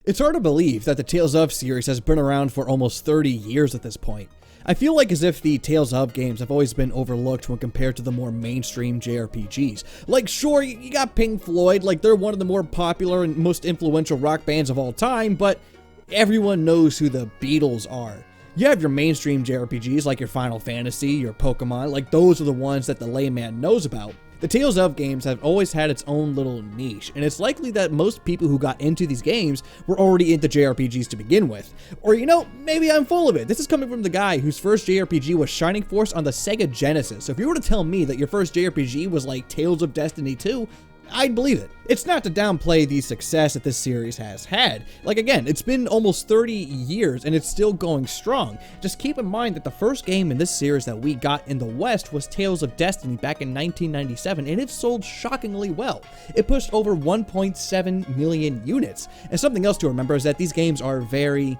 It's hard to believe that the Tales of series has been around for almost 30 years at this point. I feel like as if the Tales of games have always been overlooked when compared to the more mainstream JRPGs. Like, sure, you got Pink Floyd, like they're one of the more popular and most influential rock bands of all time, but everyone knows who the Beatles are. You have your mainstream JRPGs like your Final Fantasy, your Pokemon, like those are the ones that the layman knows about. The Tales of games have always had its own little niche, and it's likely that most people who got into these games were already into JRPGs to begin with. Or, you know, maybe I'm full of it. This is coming from the guy whose first JRPG was Shining Force on the Sega Genesis. So if you were to tell me that your first JRPG was like Tales of Destiny 2, I'd believe it. It's not to downplay the success that this series has had. Like, again, it's been almost 30 years and it's still going strong. Just keep in mind that the first game in this series that we got in the West was Tales of Destiny back in 1997, and it sold shockingly well. It pushed over 1.7 million units. And something else to remember is that these games are very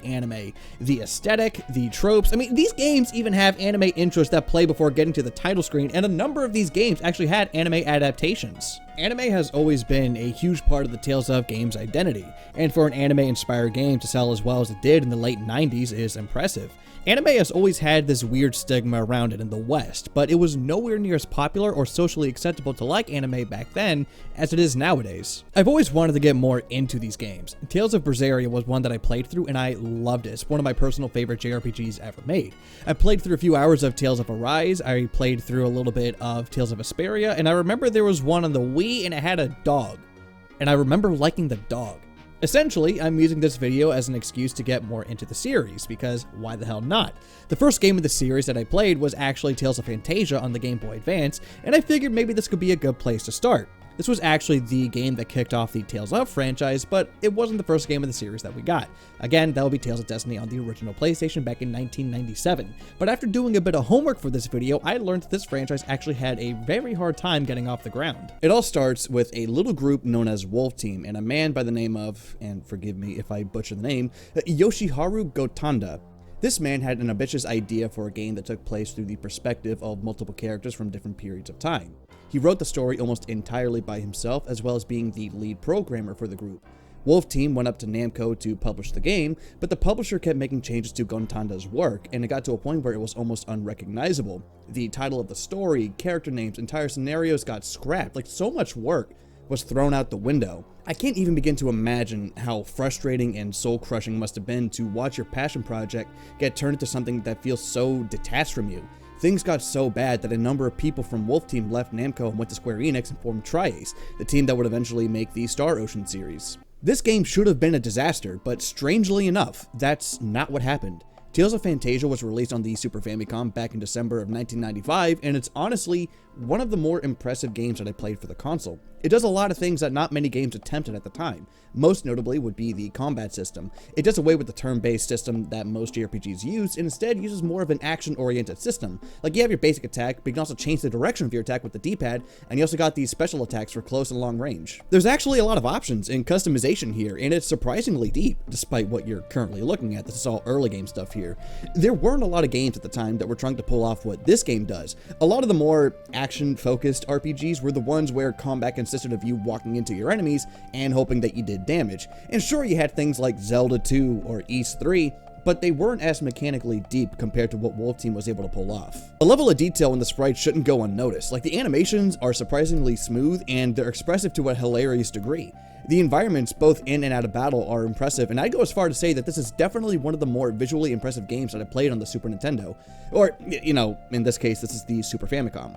anime. The aesthetic, the tropes, I mean, these games even have anime intros that play before getting to the title screen, and a number of these games actually had anime adaptations. Anime has always been a huge part of the Tales of games identity, and for an anime-inspired game to sell as well as it did in the late 90s is impressive. Anime has always had this weird stigma around it in the West, but it was nowhere near as popular or socially acceptable to like anime back then as it is nowadays. I've always wanted to get more into these games. Tales of Berseria was one that I played through and I loved it. It's one of my personal favorite JRPGs ever made. I played through a few hours of Tales of Arise, I played through a little bit of Tales of Vesperia, and I remember there was one on the Wii and it had a dog. And I remember liking the dog. Essentially, I'm using this video as an excuse to get more into the series, because why the hell not? The first game of the series that I played was actually Tales of Phantasia on the Game Boy Advance, and I figured maybe this could be a good place to start. This was actually the game that kicked off the Tales of franchise, but it wasn't the first game of the series that we got. Again, that would be Tales of Destiny on the original PlayStation back in 1997. But after doing a bit of homework for this video, I learned that this franchise actually had a very hard time getting off the ground. It all starts with a little group known as Wolf Team and a man by the name of, and forgive me if I butcher the name, Yoshiharu Gotanda. This man had an ambitious idea for a game that took place through the perspective of multiple characters from different periods of time. He wrote the story almost entirely by himself, as well as being the lead programmer for the group. Wolf Team went up to Namco to publish the game, but the publisher kept making changes to Gotanda's work, and it got to a point where it was almost unrecognizable. The title of the story, character names, entire scenarios got scrapped. Like, so much work was thrown out the window. I can't even begin to imagine how frustrating and soul-crushing must have been to watch your passion project get turned into something that feels so detached from you. Things got so bad that a number of people from Wolf Team left Namco and went to Square Enix and formed Tri-Ace, the team that would eventually make the Star Ocean series. This game should have been a disaster, but strangely enough, that's not what happened. Tales of Fantasia was released on the Super Famicom back in December of 1995, and it's honestly one of the more impressive games that I played for the console. It does a lot of things that not many games attempted at the time. Most notably would be the combat system. It does away with the turn-based system that most JRPGs use, and instead uses more of an action-oriented system. Like, you have your basic attack, but you can also change the direction of your attack with the D-pad, and you also got these special attacks for close and long range. There's actually a lot of options in customization here, and it's surprisingly deep, despite what you're currently looking at. This is all early game stuff here. There weren't a lot of games at the time that were trying to pull off what this game does. A lot of the more action-focused RPGs were the ones where combat consisted of you walking into your enemies and hoping that you did damage. And sure, you had things like Zelda 2 or Ys 3, but they weren't as mechanically deep compared to what Wolf Team was able to pull off. The level of detail in the sprites shouldn't go unnoticed. Like, the animations are surprisingly smooth and they're expressive to a hilarious degree. The environments, both in and out of battle, are impressive, and I'd go as far to say that this is definitely one of the more visually impressive games that I played on the Super Nintendo. Or, you know, in this case, this is the Super Famicom.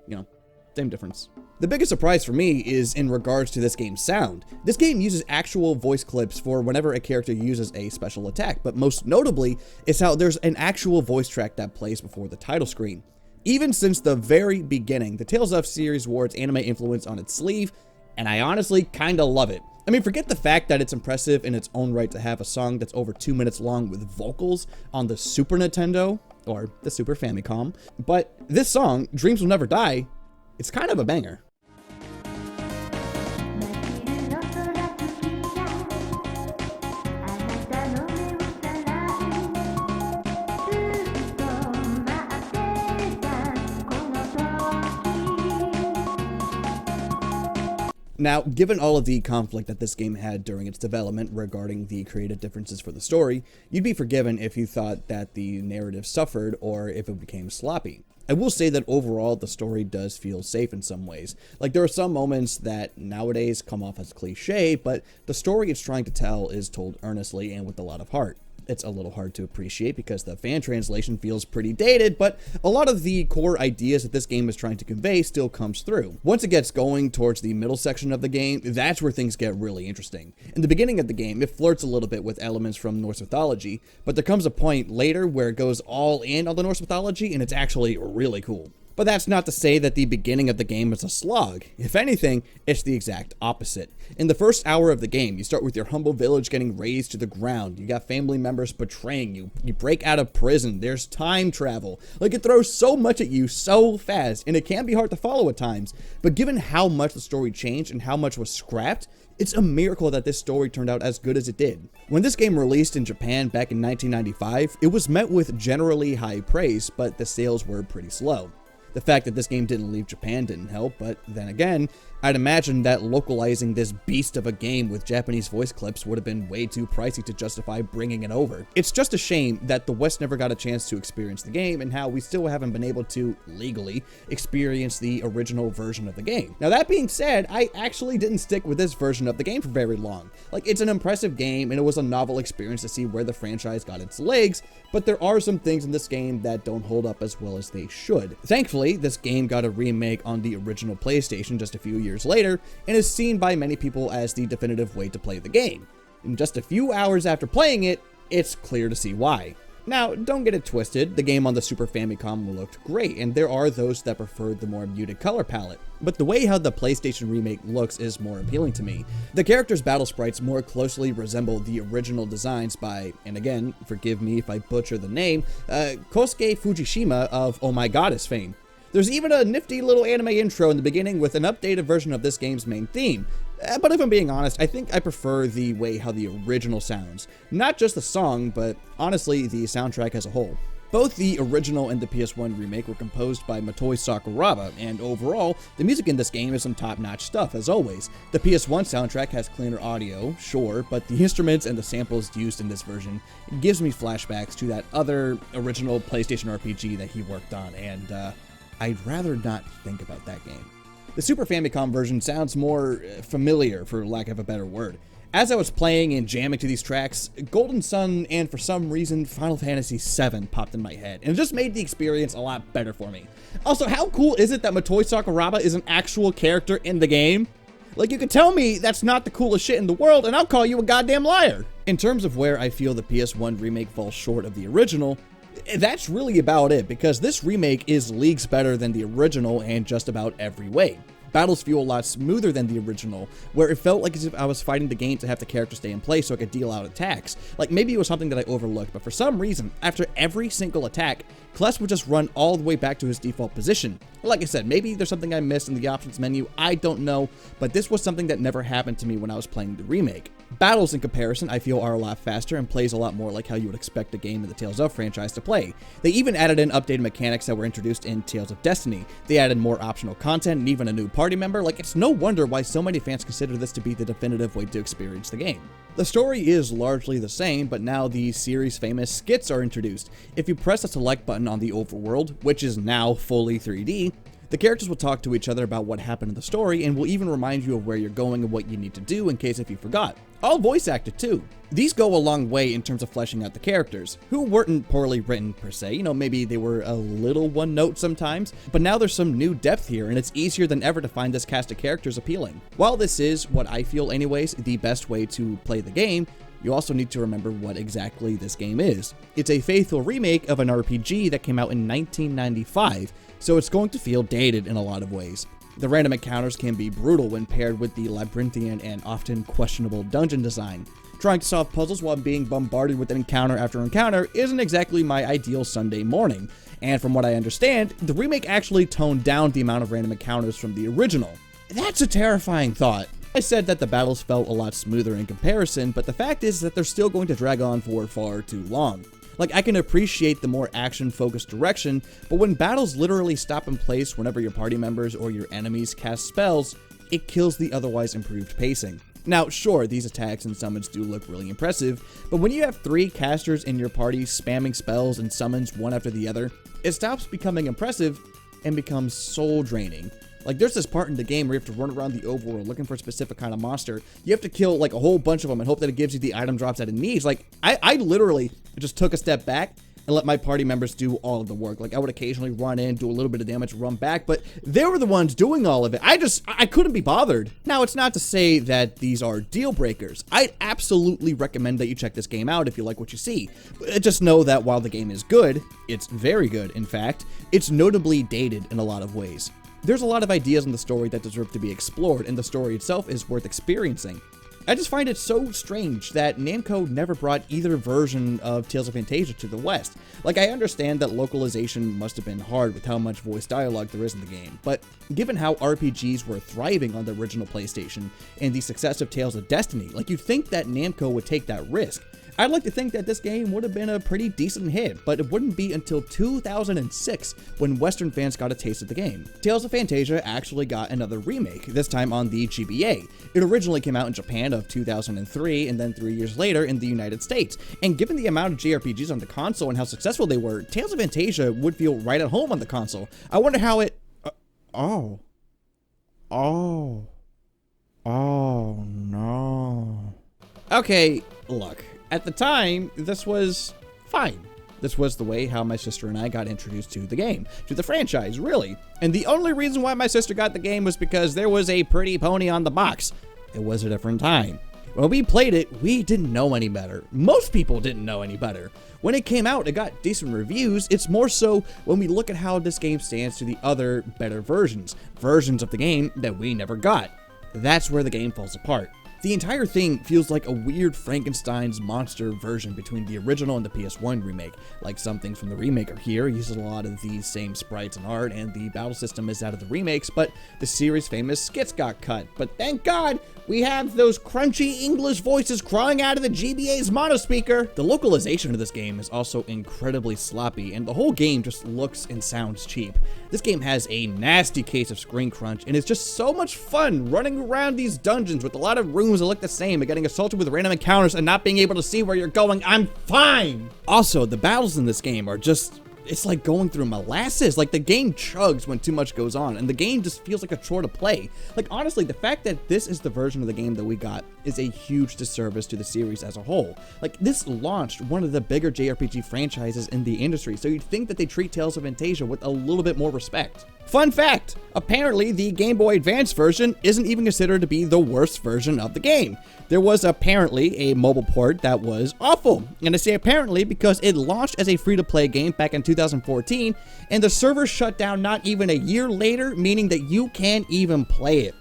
You know, same difference. The biggest surprise for me is in regards to this game's sound. This game uses actual voice clips for whenever a character uses a special attack, but most notably is how there's an actual voice track that plays before the title screen. Even since the very beginning, the Tales of series wore its anime influence on its sleeve, and I honestly kinda love it. I mean, forget the fact that it's impressive in its own right to have a song that's over 2 minutes long with vocals on the Super Nintendo, or the Super Famicom, but this song, Dreams Will Never Die, it's kind of a banger. Now, given all of the conflict that this game had during its development regarding the creative differences for the story, you'd be forgiven if you thought that the narrative suffered or if it became sloppy. I will say that overall, the story does feel safe in some ways. Like, there are some moments that nowadays come off as cliche, but the story it's trying to tell is told earnestly and with a lot of heart. It's a little hard to appreciate because the fan translation feels pretty dated, but a lot of the core ideas that this game is trying to convey still comes through. Once it gets going towards the middle section of the game, that's where things get really interesting. In the beginning of the game, it flirts a little bit with elements from Norse mythology, but there comes a point later where it goes all in on the Norse mythology, and it's actually really cool. But that's not to say that the beginning of the game is a slog. If anything, it's the exact opposite. In the first hour of the game, you start with your humble village getting razed to the ground. You got family members betraying you. You break out of prison. There's time travel. Like, it throws so much at you so fast, and it can be hard to follow at times. But given how much the story changed and how much was scrapped, it's a miracle that this story turned out as good as it did. When this game released in Japan back in 1995, it was met with generally high praise, but the sales were pretty slow. The fact that this game didn't leave Japan didn't help, but then again, I'd imagine that localizing this beast of a game with Japanese voice clips would have been way too pricey to justify bringing it over. It's just a shame that the West never got a chance to experience the game and how we still haven't been able to, legally, experience the original version of the game. Now, that being said, I actually didn't stick with this version of the game for very long. Like, it's an impressive game and it was a novel experience to see where the franchise got its legs, but there are some things in this game that don't hold up as well as they should. Thankfully, this game got a remake on the original PlayStation just a few years later, and is seen by many people as the definitive way to play the game. In just a few hours after playing it, it's clear to see why. Now, don't get it twisted, the game on the Super Famicom looked great, and there are those that preferred the more muted color palette. But the way how the PlayStation remake looks is more appealing to me. The characters' battle sprites more closely resemble the original designs by, and again, forgive me if I butcher the name, Kosuke Fujishima of Oh My Goddess fame. There's even a nifty little anime intro in the beginning with an updated version of this game's main theme. But if I'm being honest, I think I prefer the way how the original sounds. Not just the song, but honestly, the soundtrack as a whole. Both the original and the PS1 remake were composed by Motoi Sakuraba, and overall, the music in this game is some top-notch stuff, as always. The PS1 soundtrack has cleaner audio, sure, but the instruments and the samples used in this version gives me flashbacks to that other original PlayStation RPG that he worked on, and I'd rather not think about that game. The Super Famicom version sounds more familiar, for lack of a better word. As I was playing and jamming to these tracks, Golden Sun and for some reason Final Fantasy VII popped in my head, and it just made the experience a lot better for me. Also, how cool is it that Motoi Sakuraba is an actual character in the game? Like, you could tell me that's not the coolest shit in the world, and I'll call you a goddamn liar! In terms of where I feel the PS1 remake falls short of the original, that's really about it, because this remake is leagues better than the original in just about every way. Battles feel a lot smoother than the original, where it felt like as if I was fighting the game to have the character stay in place so I could deal out attacks. Like, maybe it was something that I overlooked, but for some reason, after every single attack, Kless would just run all the way back to his default position. Like I said, maybe there's something I missed in the options menu, I don't know, but this was something that never happened to me when I was playing the remake. Battles, in comparison, I feel are a lot faster and plays a lot more like how you would expect a game in the Tales of franchise to play. They even added in updated mechanics that were introduced in Tales of Destiny. They added more optional content and even a new party member. Like, it's no wonder why so many fans consider this to be the definitive way to experience the game. The story is largely the same, but now the series' famous skits are introduced. If you press the select button on the overworld, which is now fully 3D, the characters will talk to each other about what happened in the story and will even remind you of where you're going and what you need to do in case if you forgot. All voice acted too. These go a long way in terms of fleshing out the characters, who weren't poorly written per se, maybe they were a little one note sometimes, but now there's some new depth here and it's easier than ever to find this cast of characters appealing. While this is, what I feel anyways, the best way to play the game, you also need to remember what exactly this game is. It's a faithful remake of an RPG that came out in 1995, so it's going to feel dated in a lot of ways. The random encounters can be brutal when paired with the labyrinthian and often questionable dungeon design. Trying to solve puzzles while being bombarded with encounter after encounter isn't exactly my ideal Sunday morning, and from what I understand, the remake actually toned down the amount of random encounters from the original. That's a terrifying thought. I said that the battles felt a lot smoother in comparison, but the fact is that they're still going to drag on for far too long. Like, I can appreciate the more action-focused direction, but when battles literally stop in place whenever your party members or your enemies cast spells, it kills the otherwise improved pacing. Now, sure, these attacks and summons do look really impressive, but when you have 3 casters in your party spamming spells and summons one after the other, it stops becoming impressive and becomes soul draining. Like, there's this part in the game where you have to run around the overworld looking for a specific kind of monster. You have to kill, like, a whole bunch of them and hope that it gives you the item drops that it needs. Like, I literally just took a step back and let my party members do all of the work. Like, I would occasionally run in, do a little bit of damage, run back, but they were the ones doing all of it. I couldn't be bothered. Now, it's not to say that these are deal breakers. I'd absolutely recommend that you check this game out if you like what you see. Just know that while the game is good, it's very good, in fact, it's notably dated in a lot of ways. There's a lot of ideas in the story that deserve to be explored, and the story itself is worth experiencing. I just find it so strange that Namco never brought either version of Tales of Phantasia to the West. Like, I understand that localization must have been hard with how much voice dialogue there is in the game, but given how RPGs were thriving on the original PlayStation and the success of Tales of Destiny, like, you'd think that Namco would take that risk. I'd like to think that this game would have been a pretty decent hit, but it wouldn't be until 2006 when Western fans got a taste of the game. Tales of Phantasia actually got another remake, this time on the GBA. It originally came out in Japan of 2003, and then 3 years later in the United States. And given the amount of JRPGs on the console and how successful they were, Tales of Phantasia would feel right at home on the console. I wonder how it... Oh no. Okay, look. At the time, this was fine. This was the way how my sister and I got introduced to the game, to the franchise, really. And the only reason why my sister got the game was because there was a pretty pony on the box. It was a different time. When we played it, we didn't know any better. Most people didn't know any better. When it came out, it got decent reviews. It's more so when we look at how this game stands to the other better versions of the game that we never got. That's where the game falls apart. The entire thing feels like a weird Frankenstein's monster version between the original and the PS1 remake. Like, some things from the remake are here, uses a lot of the same sprites and art, and the battle system is out of the remakes, but the series' famous skits got cut. But thank God, we have those crunchy English voices crying out of the GBA's monospeaker. The localization of this game is also incredibly sloppy, and the whole game just looks and sounds cheap. This game has a nasty case of screen crunch, and it's just so much fun running around these dungeons with a lot of rooms that look the same and getting assaulted with random encounters and not being able to see where you're going. I'm fine! Also, the battles in this game are just... it's like going through molasses. Like, the game chugs when too much goes on, and the game just feels like a chore to play. Like, honestly, the fact that this is the version of the game that we got is a huge disservice to the series as a whole. Like, this launched one of the bigger JRPG franchises in the industry, so you'd think that they treat Tales of Fantasia with a little bit more respect. Fun fact! Apparently, the Game Boy Advance version isn't even considered to be the worst version of the game. There was apparently a mobile port that was awful. And I say apparently because it launched as a free-to-play game back in 2014, and the server shut down not even a year later, meaning that you can't even play it.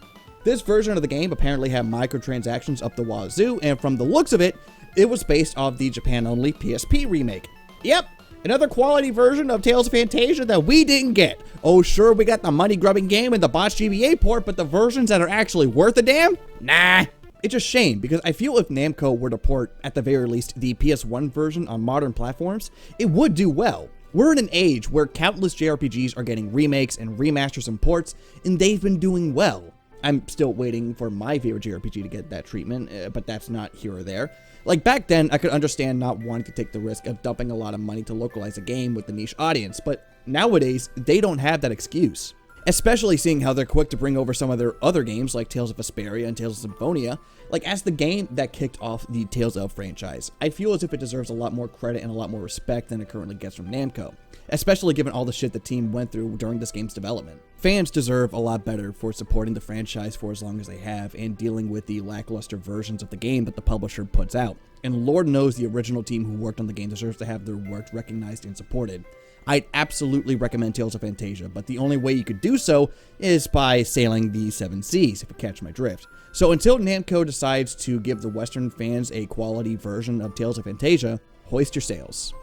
This version of the game apparently had microtransactions up the wazoo, and from the looks of it, it was based off the Japan-only PSP remake. Yep, another quality version of Tales of Phantasia that we didn't get. Oh, sure, we got the money-grubbing game and the botched GBA port, but the versions that are actually worth a damn? Nah. It's a shame, because I feel if Namco were to port, at the very least, the PS1 version on modern platforms, it would do well. We're in an age where countless JRPGs are getting remakes and remasters and ports, and they've been doing well. I'm still waiting for my favorite JRPG to get that treatment, but that's not here or there. Like, back then, I could understand not wanting to take the risk of dumping a lot of money to localize a game with the niche audience, but nowadays, they don't have that excuse. Especially seeing how they're quick to bring over some of their other games like Tales of Vesperia and Tales of Symphonia, like as the game that kicked off the Tales of franchise. I feel as if it deserves a lot more credit and a lot more respect than it currently gets from Namco, especially given all the shit the team went through during this game's development. Fans deserve a lot better for supporting the franchise for as long as they have and dealing with the lackluster versions of the game that the publisher puts out. And Lord knows the original team who worked on the game deserves to have their work recognized and supported. I'd absolutely recommend Tales of Fantasia, but the only way you could do so is by sailing the 7 seas, if you catch my drift. So until Namco decides to give the Western fans a quality version of Tales of Fantasia, hoist your sails.